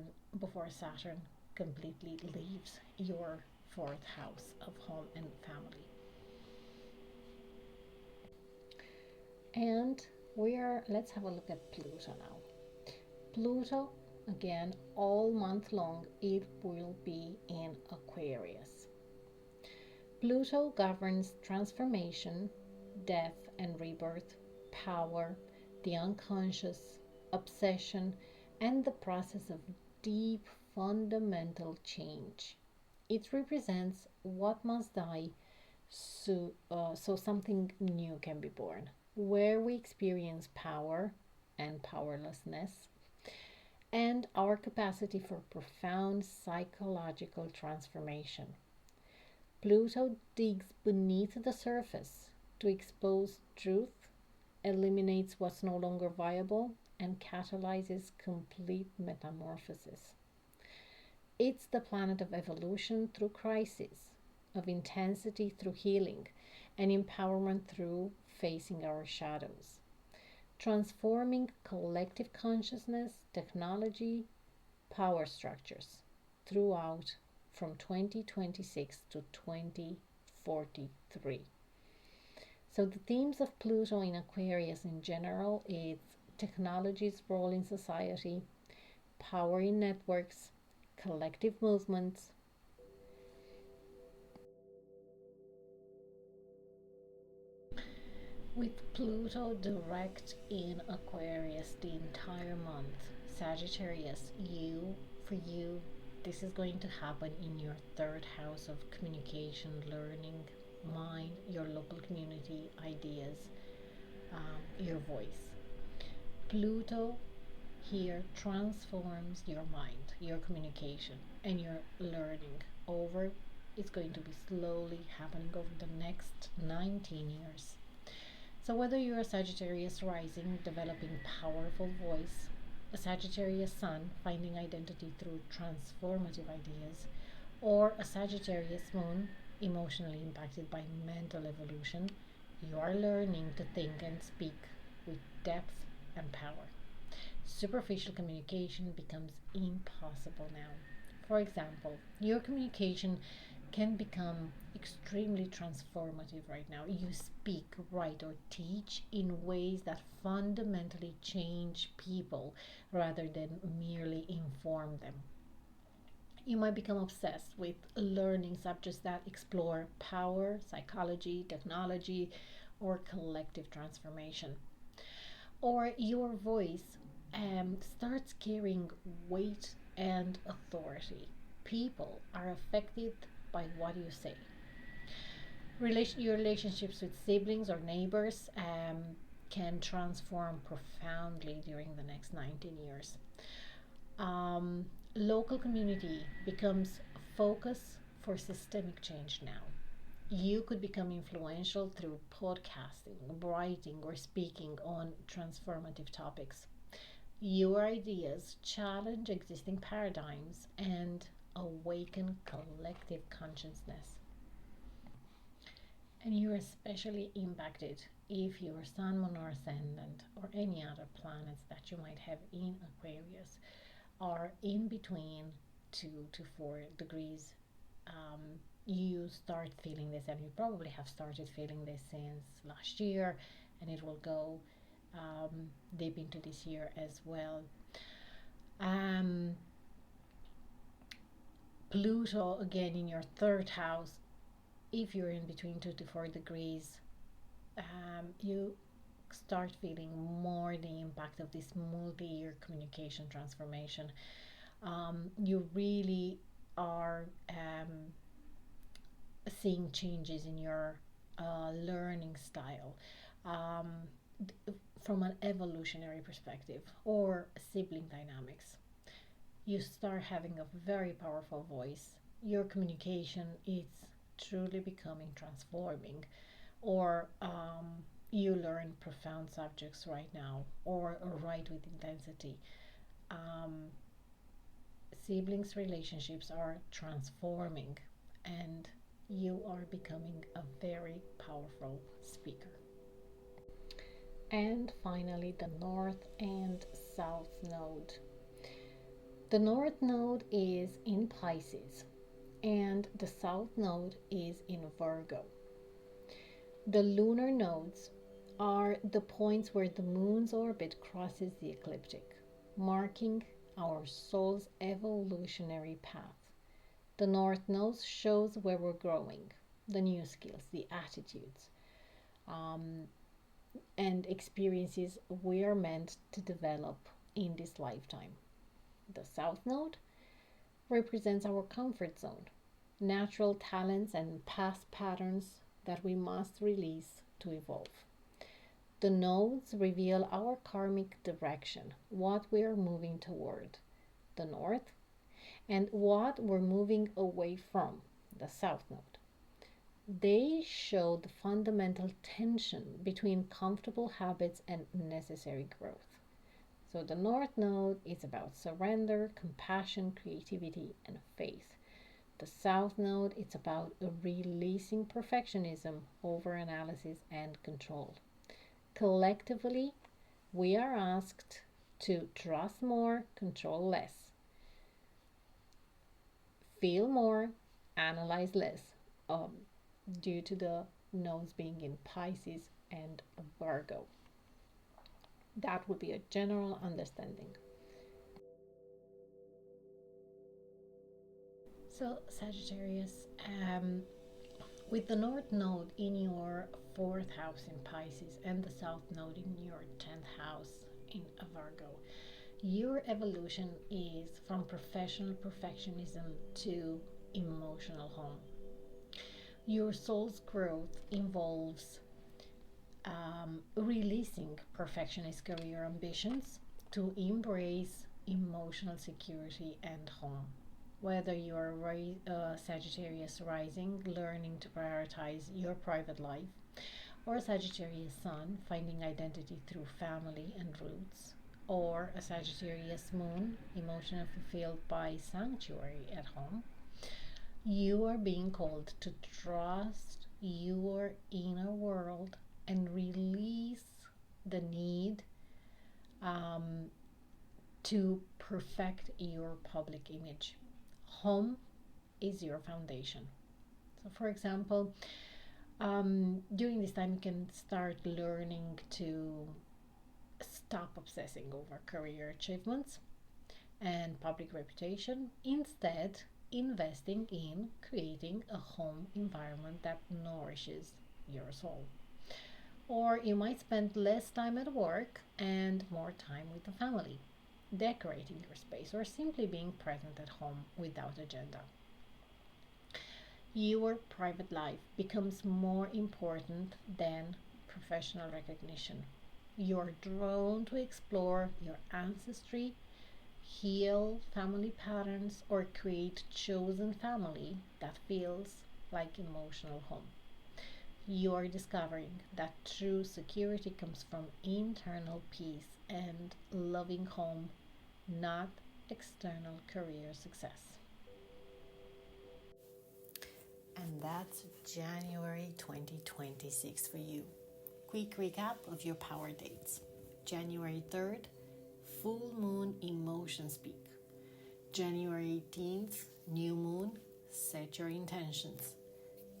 [SPEAKER 1] Saturn completely leaves your fourth house of home and family. And let's have a look at Pluto now. Pluto, again, all month long, it will be in Aquarius. Pluto governs transformation, death and rebirth, power, the unconscious, obsession, and the process of deep fundamental change. It represents what must die so something new can be born, where we experience power and powerlessness, and our capacity for profound psychological transformation. Pluto digs beneath the surface to expose truth, eliminates what's no longer viable, and catalyzes complete metamorphosis. It's the planet of evolution through crisis, of intensity through healing, and empowerment through facing our shadows. Transforming collective consciousness, technology, power structures throughout from 2026 to 2043. So the themes of Pluto in Aquarius in general is technology's role in society, power in networks, collective movements. With Pluto direct in Aquarius the entire month, Sagittarius, for you, this is going to happen in your third house of communication, learning, mind, your local community, ideas, your voice. Pluto here transforms your mind, your communication, and your learning over. It's going to be slowly happening over the next 19 years. So, whether you're a Sagittarius rising, developing powerful voice, a Sagittarius sun, finding identity through transformative ideas, or a Sagittarius moon, emotionally impacted by mental evolution, you are learning to think and speak with depth and power. Superficial communication becomes impossible now. For example, your communication can become extremely transformative right now. You speak, write, or teach in ways that fundamentally change people rather than merely inform them. You might become obsessed with learning subjects that explore power, psychology, technology, or collective transformation. Or your voice starts carrying weight and authority. People are affected by what you say. Your relationships with siblings or neighbors can transform profoundly during the next 19 years. Local community becomes a focus for systemic change now. You could become influential through podcasting, writing, or speaking on transformative topics. Your ideas challenge existing paradigms and awaken collective consciousness. And you're especially impacted if your Sun, Moon, or Ascendant, or any other planets that you might have in Aquarius are in between 2 to 4 degrees. You start feeling this, and you probably have started feeling this since last year, and it will go deep into this year as well. Pluto, again, in your third house, if you're in between 2 to 4 degrees, you start feeling more the impact of this multi-year communication transformation. You really are seeing changes in your learning style from an evolutionary perspective or sibling dynamics. You start having a very powerful voice. Your communication is truly becoming transforming, or you learn profound subjects right now, or write with intensity. Siblings relationships are transforming, and you are becoming a very powerful speaker. And finally, the North and South Node. The North Node is in Pisces and the South Node is in Virgo. The lunar nodes are the points where the moon's orbit crosses the ecliptic, marking our soul's evolutionary path. The North Node shows where we're growing, the new skills, the attitudes, and experiences we are meant to develop in this lifetime. The South Node represents our comfort zone, natural talents and past patterns that we must release to evolve. The nodes reveal our karmic direction, what we are moving toward, the north, and what we're moving away from, the south node. They show the fundamental tension between comfortable habits and necessary growth. So the North Node is about surrender, compassion, creativity, and faith. The South Node is about releasing perfectionism, overanalysis, and control. Collectively, we are asked to trust more, control less, feel more, analyze less, due to the nodes being in Pisces and Virgo. That would be a general understanding. So, Sagittarius, with the North Node in your fourth house in Pisces and the South Node in your 10th house in Virgo, your evolution is from professional perfectionism to emotional home. Your soul's growth involves releasing perfectionist career ambitions to embrace emotional security and home. Whether you are Sagittarius rising, learning to prioritize your private life, or a Sagittarius sun, finding identity through family and roots, or a Sagittarius moon, emotionally fulfilled by sanctuary at home, you are being called to trust your inner world and release the need to perfect your public image. Home is your foundation. So, for example, during this time, you can start learning to stop obsessing over career achievements and public reputation, instead, investing in creating a home environment that nourishes your soul. Or you might spend less time at work and more time with the family, decorating your space, or simply being present at home without agenda. Your private life becomes more important than professional recognition. You're drawn to explore your ancestry, heal family patterns, or create chosen family that feels like emotional home. You're discovering that true security comes from internal peace and loving home, not external career success. And that's January 2026 for you. Quick recap of your power dates. January 3rd, full moon emotions peak. January 18th, new moon, set your intentions.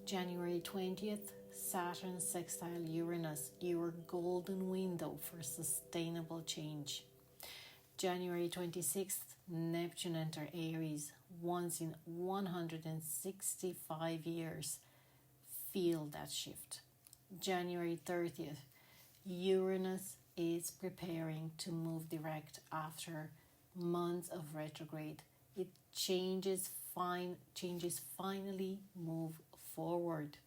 [SPEAKER 1] January 20th, Saturn Sextile Uranus, your golden window for sustainable change. January 26th, Neptune Enters Aries, once in 165 years. Feel that shift. January 30th, Uranus is preparing to move direct after months of retrograde. It changes finally move forward.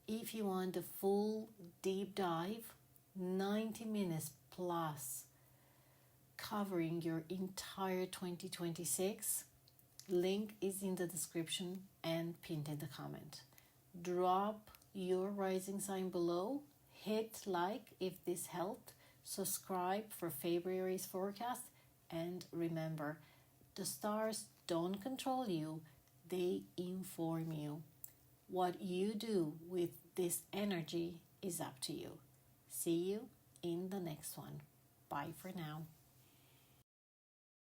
[SPEAKER 1] If you want a full deep dive, 90 minutes plus, covering your entire 2026, link is in the description and pinned in the comment. Drop your rising sign below, hit like if this helped, subscribe for February's forecast, and remember, the stars don't control you, they inform you. What you do with this energy is up to you. See you in the next one. Bye for now.